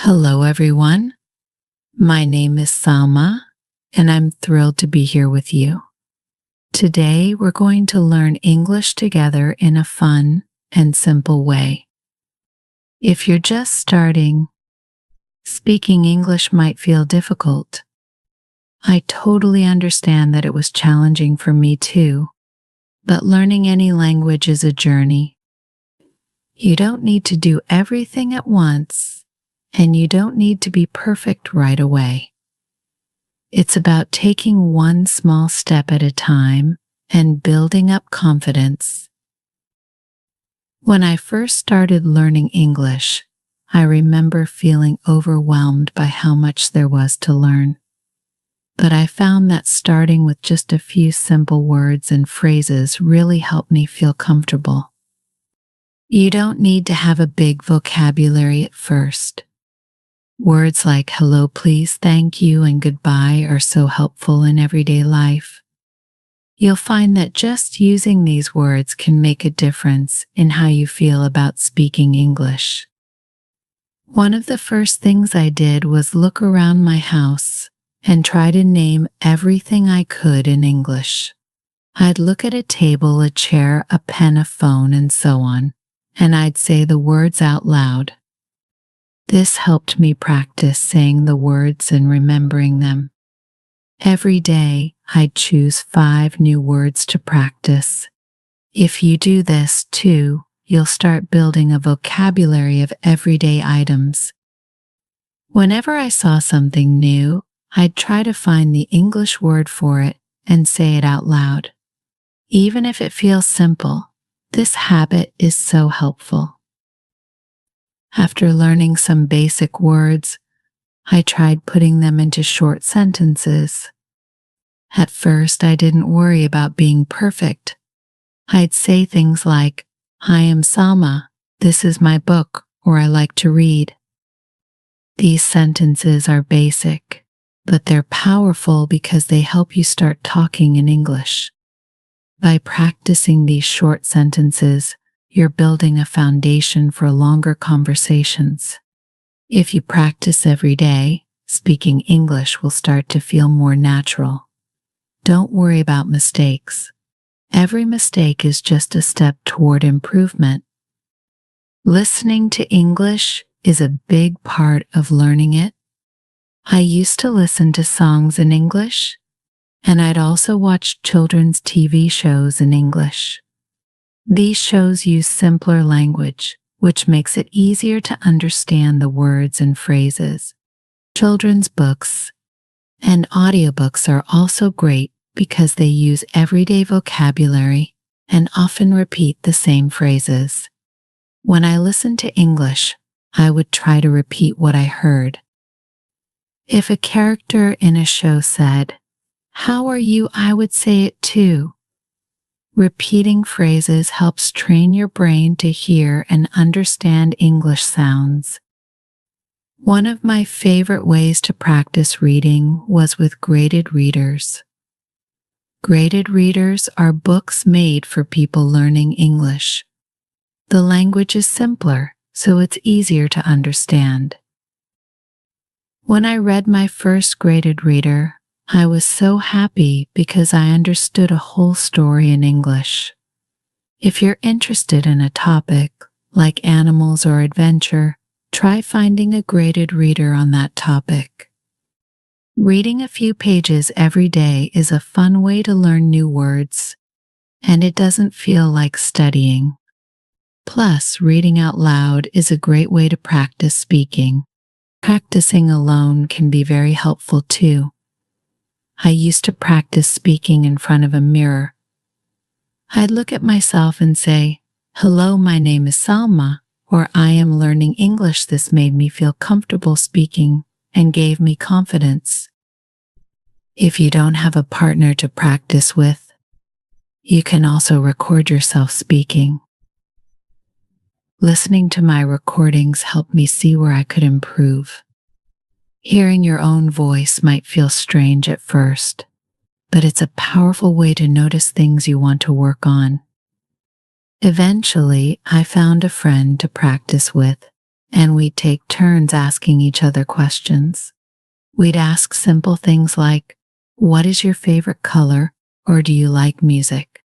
Hello, everyone. My name is Salma, and I'm thrilled to be here with you. Today, we're going to learn English together in a fun and simple way. If you're just starting, speaking English might feel difficult. I totally understand that it was challenging for me too, but learning any language is a journey. You don't need to do everything at once, and you don't need to be perfect right away. It's about taking one small step at a time and building up confidence. When I first started learning English, I remember feeling overwhelmed by how much there was to learn. But I found that starting with just a few simple words and phrases really helped me feel comfortable. You don't need to have a big vocabulary at first. Words like hello, please, thank you, and goodbye are so helpful in everyday life. You'll find that just using these words can make a difference in how you feel about speaking English. One of the first things I did was look around my house and try to name everything I could in English. I'd look at a table, a chair, a pen, a phone, and so on, and I'd say the words out loud. This helped me practice saying the words and remembering them. Every day, I'd choose 5 new words to practice. If you do this too, you'll start building a vocabulary of everyday items. Whenever I saw something new, I'd try to find the English word for it and say it out loud. Even if it feels simple, this habit is so helpful. After learning some basic words, I tried putting them into short sentences. At first, I didn't worry about being perfect. I'd say things like, "I am Salma, this is my book," or "I like to read." These sentences are basic, but they're powerful because they help you start talking in English. By practicing these short sentences, you're building a foundation for longer conversations. If you practice every day, speaking English will start to feel more natural. Don't worry about mistakes. Every mistake is just a step toward improvement. Listening to English is a big part of learning it. I used to listen to songs in English, and I'd also watch children's TV shows in English. These shows use simpler language, which makes it easier to understand the words and phrases. Children's books and audiobooks are also great because they use everyday vocabulary and often repeat the same phrases. When I listened to English, I would try to repeat what I heard. If a character in a show said, "How are you?" I would say it too. Repeating phrases helps train your brain to hear and understand English sounds. One of my favorite ways to practice reading was with graded readers. Graded readers are books made for people learning English. The language is simpler, so it's easier to understand. When I read my first graded reader, I was so happy because I understood a whole story in English. If you're interested in a topic, like animals or adventure, try finding a graded reader on that topic. Reading a few pages every day is a fun way to learn new words, and it doesn't feel like studying. Plus, reading out loud is a great way to practice speaking. Practicing alone can be very helpful too. I used to practice speaking in front of a mirror. I'd look at myself and say, "Hello, my name is Salma," or "I am learning English." This made me feel comfortable speaking and gave me confidence. If you don't have a partner to practice with, you can also record yourself speaking. Listening to my recordings helped me see where I could improve. Hearing your own voice might feel strange at first, but it's a powerful way to notice things you want to work on. Eventually, I found a friend to practice with, and we'd take turns asking each other questions. We'd ask simple things like, "What is your favorite color?" or "Do you like music?"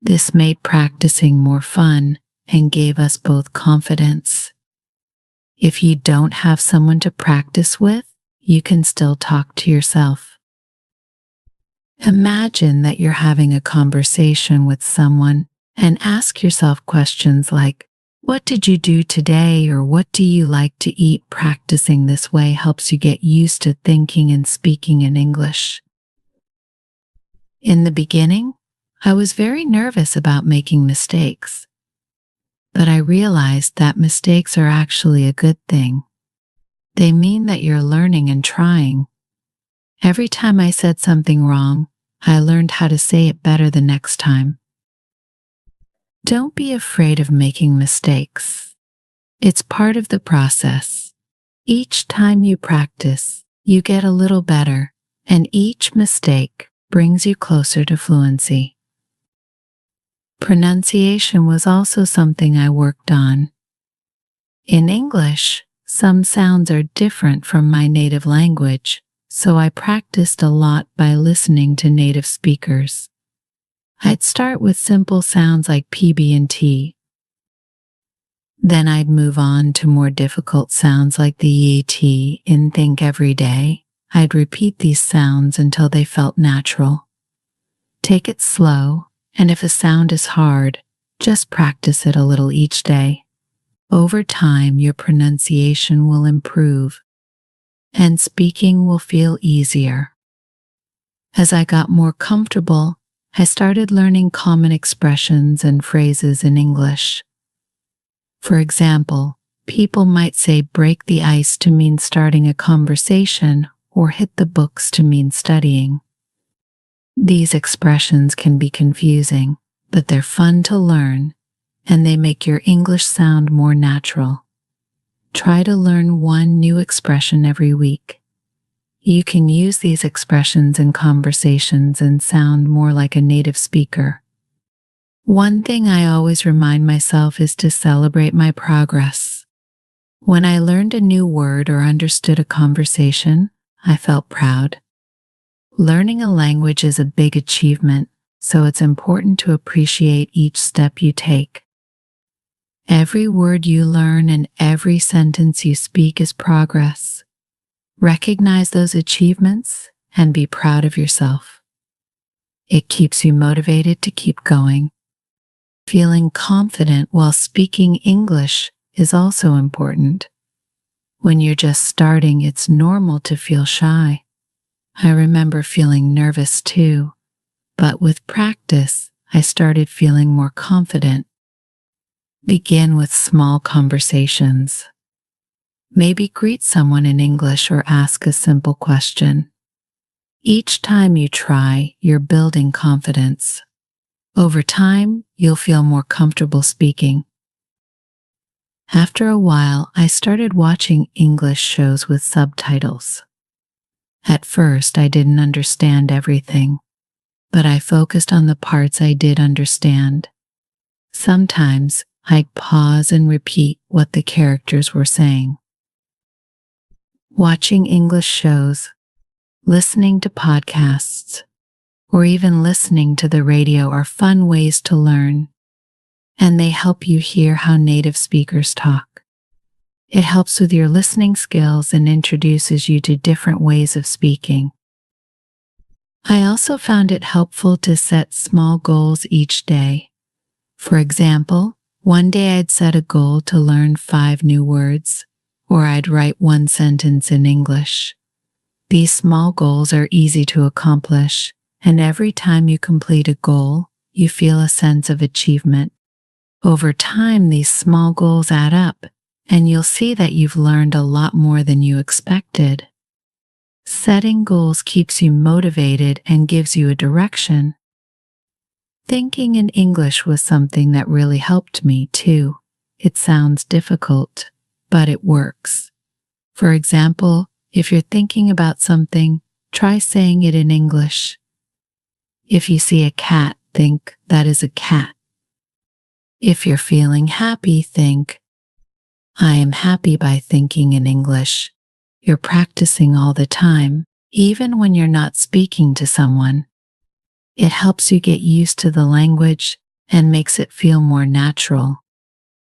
This made practicing more fun and gave us both confidence. If you don't have someone to practice with, you can still talk to yourself. Imagine that you're having a conversation with someone and ask yourself questions like, "What did you do today?" or "What do you like to eat?" Practicing this way helps you get used to thinking and speaking in English. In the beginning, I was very nervous about making mistakes, but I realized that mistakes are actually a good thing. They mean that you're learning and trying. Every time I said something wrong, I learned how to say it better the next time. Don't be afraid of making mistakes. It's part of the process. Each time you practice, you get a little better, and each mistake brings you closer to fluency. Pronunciation was also something I worked on. In English, some sounds are different from my native language, so I practiced a lot by listening to native speakers. I'd start with simple sounds like PB and T. Then I'd move on to more difficult sounds like the EAT in Think Every Day. I'd repeat these sounds until they felt natural. Take it slow, and if a sound is hard, just practice it a little each day. Over time, your pronunciation will improve, and speaking will feel easier. As I got more comfortable, I started learning common expressions and phrases in English. For example, people might say break the ice to mean starting a conversation or hit the books to mean studying. These expressions can be confusing, but they're fun to learn, and they make your English sound more natural. Try to learn one new expression every week. You can use these expressions in conversations and sound more like a native speaker. One thing I always remind myself is to celebrate my progress. When I learned a new word or understood a conversation, I felt proud. Learning a language is a big achievement, so it's important to appreciate each step you take. Every word you learn and every sentence you speak is progress. Recognize those achievements and be proud of yourself. It keeps you motivated to keep going. Feeling confident while speaking English is also important. When you're just starting, it's normal to feel shy. I remember feeling nervous too, but with practice, I started feeling more confident. Begin with small conversations. Maybe greet someone in English or ask a simple question. Each time you try, you're building confidence. Over time, you'll feel more comfortable speaking. After a while, I started watching English shows with subtitles. At first, I didn't understand everything, but I focused on the parts I did understand. Sometimes, I'd pause and repeat what the characters were saying. Watching English shows, listening to podcasts, or even listening to the radio are fun ways to learn, and they help you hear how native speakers talk. It helps with your listening skills and introduces you to different ways of speaking. I also found it helpful to set small goals each day. For example, one day I'd set a goal to learn 5 new words, or I'd write 1 sentence in English. These small goals are easy to accomplish, and every time you complete a goal, you feel a sense of achievement. Over time, these small goals add up, and you'll see that you've learned a lot more than you expected. Setting goals keeps you motivated and gives you a direction. Thinking in English was something that really helped me, too. It sounds difficult, but it works. For example, if you're thinking about something, try saying it in English. If you see a cat, think, "That is a cat." If you're feeling happy, think, I am happy by thinking in English. You're practicing all the time, even when you're not speaking to someone. It helps you get used to the language and makes it feel more natural.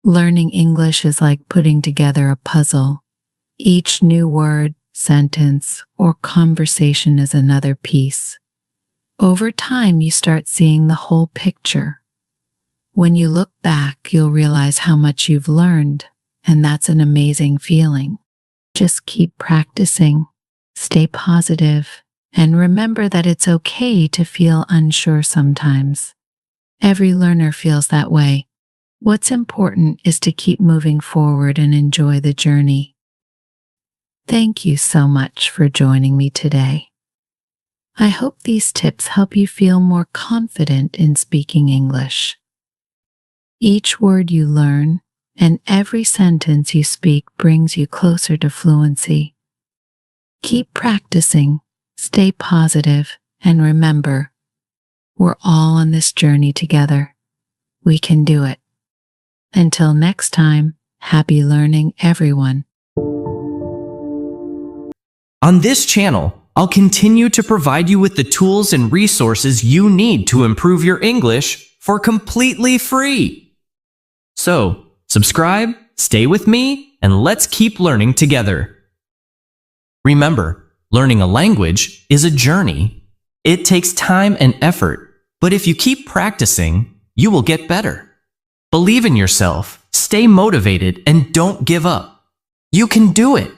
Learning English is like putting together a puzzle. Each new word, sentence, or conversation is another piece. Over time, you start seeing the whole picture. When you look back, you'll realize how much you've learned, and that's an amazing feeling. Just keep practicing, stay positive, and remember that it's okay to feel unsure sometimes. Every learner feels that way. What's important is to keep moving forward and enjoy the journey. Thank you so much for joining me today. I hope these tips help you feel more confident in speaking English. Each word you learn and every sentence you speak brings you closer to fluency. Keep practicing, stay positive, and remember, we're all on this journey together. We can do it. Until next time, happy learning, everyone. On this channel, I'll continue to provide you with the tools and resources you need to improve your English for completely free. So, subscribe, stay with me, and let's keep learning together. Remember, learning a language is a journey. It takes time and effort, but if you keep practicing, you will get better. Believe in yourself, stay motivated, and don't give up. You can do it.